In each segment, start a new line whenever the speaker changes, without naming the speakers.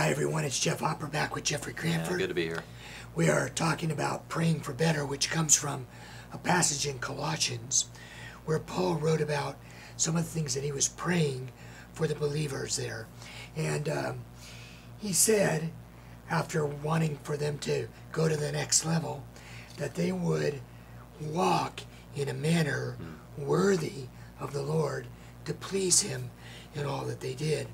Hi everyone, it's Jeff Hopper back with Jeffrey Cranford.
Yeah, good to be here.
We are talking about praying for better, which comes from a passage in Colossians where Paul wrote about some of the things that he was praying for the believers there. And he said, after wanting for them to go to the next level, that they would walk in a manner worthy of the Lord to please him in all that they did.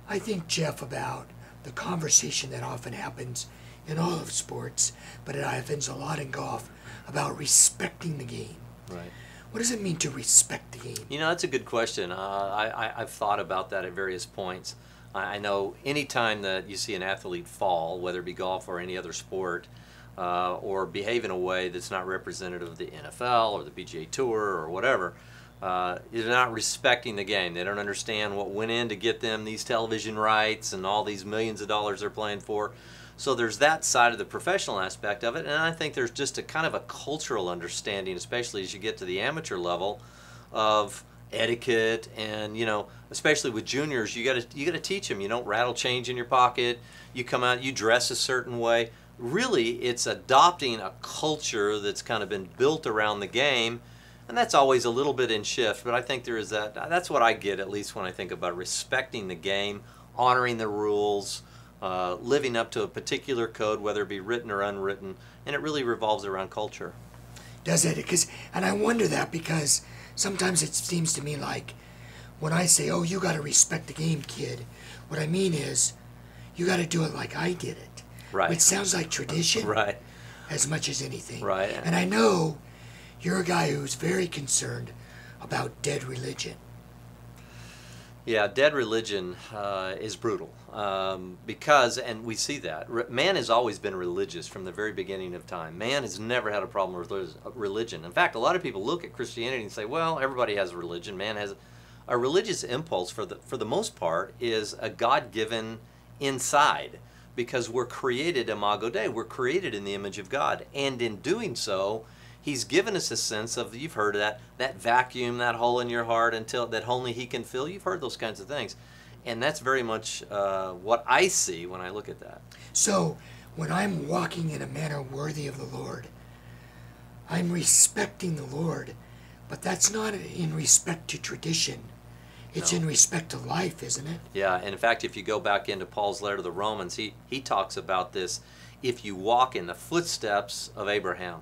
I think, Jeff, about the conversation that often happens in all of sports, but it happens a lot in golf, about respecting the game.
Right.
What does it mean to respect the game?
You know, that's a good question. I've thought about that at various points. I know any time that you see an athlete fall, whether it be golf or any other sport, or behave in a way that's not representative of the NFL or the PGA Tour or whatever, they're not respecting the game. They don't understand what went in to get them these television rights and all these millions of dollars they're playing for. So there's that side of the professional aspect of it, and I think there's just a kind of a cultural understanding, especially as you get to the amateur level, of etiquette. And you know, especially with juniors, you got to teach them. You don't rattle change in your pocket. You come out, you dress a certain way. Really, it's adopting a culture that's kind of been built around the game. And that's always a little bit in shift, but I think there is that. That's what I get, at least when I think about respecting the game, honoring the rules, living up to a particular code, whether it be written or unwritten, and it really revolves around culture.
Does it? And I wonder that because sometimes it seems to me like when I say, oh, you got to respect the game, kid, what I mean is you got to do it like I did it.
Right.
Which sounds like tradition.
Right.
As much as anything.
Right.
And I know you're a guy who's very concerned about dead religion.
Yeah, dead religion is brutal because, and we see that, man has always been religious from the very beginning of time. Man has never had a problem with religion. In fact, a lot of people look at Christianity and say, well, everybody has a religion. Man has a religious impulse, for the most part, is a God-given inside, because we're created imago Dei. We're created in the image of God, and in doing so, He's given us a sense of, you've heard of that vacuum, that hole in your heart until that only He can fill. You've heard those kinds of things. And that's very much what I see when I look at that.
So, when I'm walking in a manner worthy of the Lord, I'm respecting the Lord, but that's not in respect to tradition. It's in respect to life, isn't it?
Yeah, and in fact, if you go back into Paul's letter to the Romans, he talks about this. If you walk in the footsteps of Abraham,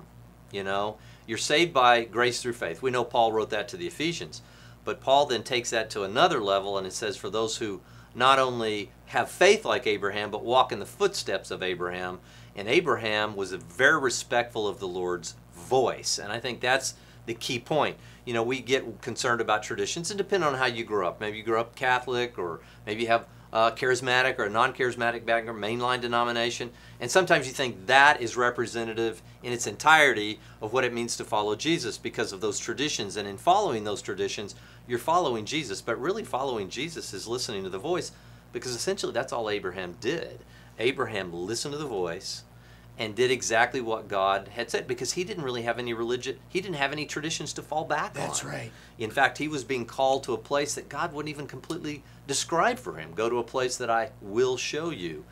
you know, you're saved by grace through faith. We know Paul wrote that to the Ephesians. But Paul then takes that to another level, and it says, for those who not only have faith like Abraham, but walk in the footsteps of Abraham. And Abraham was very respectful of the Lord's voice. And I think that's the key point. You know, we get concerned about traditions, and depending on how you grew up. Maybe you grew up Catholic, or maybe you have charismatic or a non-charismatic background, mainline denomination, and sometimes you think that is representative in its entirety of what it means to follow Jesus because of those traditions, and in following those traditions, you're following Jesus. But really following Jesus is listening to the voice, because essentially that's all Abraham did. Abraham listened to the voice and did exactly what God had said, because he didn't really have any religion, he didn't have any traditions to fall back on.
That's right.
In fact, he was being called to a place that God wouldn't even completely describe for him. Go to a place that I will show you.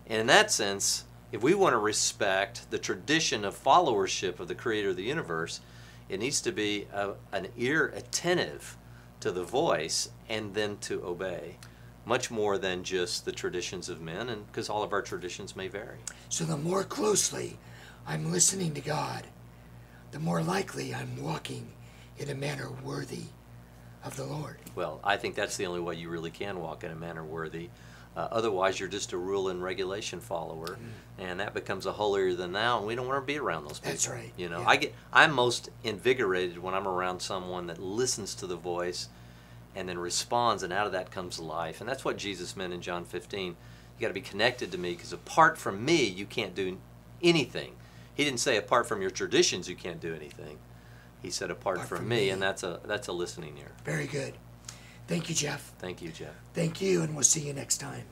And in that sense, if we want to respect the tradition of followership of the Creator of the universe, it needs to be an ear attentive to the voice and then to obey. Much more than just the traditions of men, and because all of our traditions may vary.
So the more closely I'm listening to God, the more likely I'm walking in a manner worthy of the Lord.
Well, I think that's the only way you really can walk in a manner worthy. Otherwise, you're just a rule and regulation follower, and that becomes a holier than thou, and we don't want to be around those people.
That's right.
You know,
Yeah.
I'm most invigorated when I'm around someone that listens to the voice and then responds, and out of that comes life. And that's what Jesus meant in John 15. You got to be connected to me, because apart from me, you can't do anything. He didn't say apart from your traditions you can't do anything. He said apart from me, and that's a listening ear.
Very good. Thank you, Jeff.
Thank you, Jeff.
Thank you, and we'll see you next time.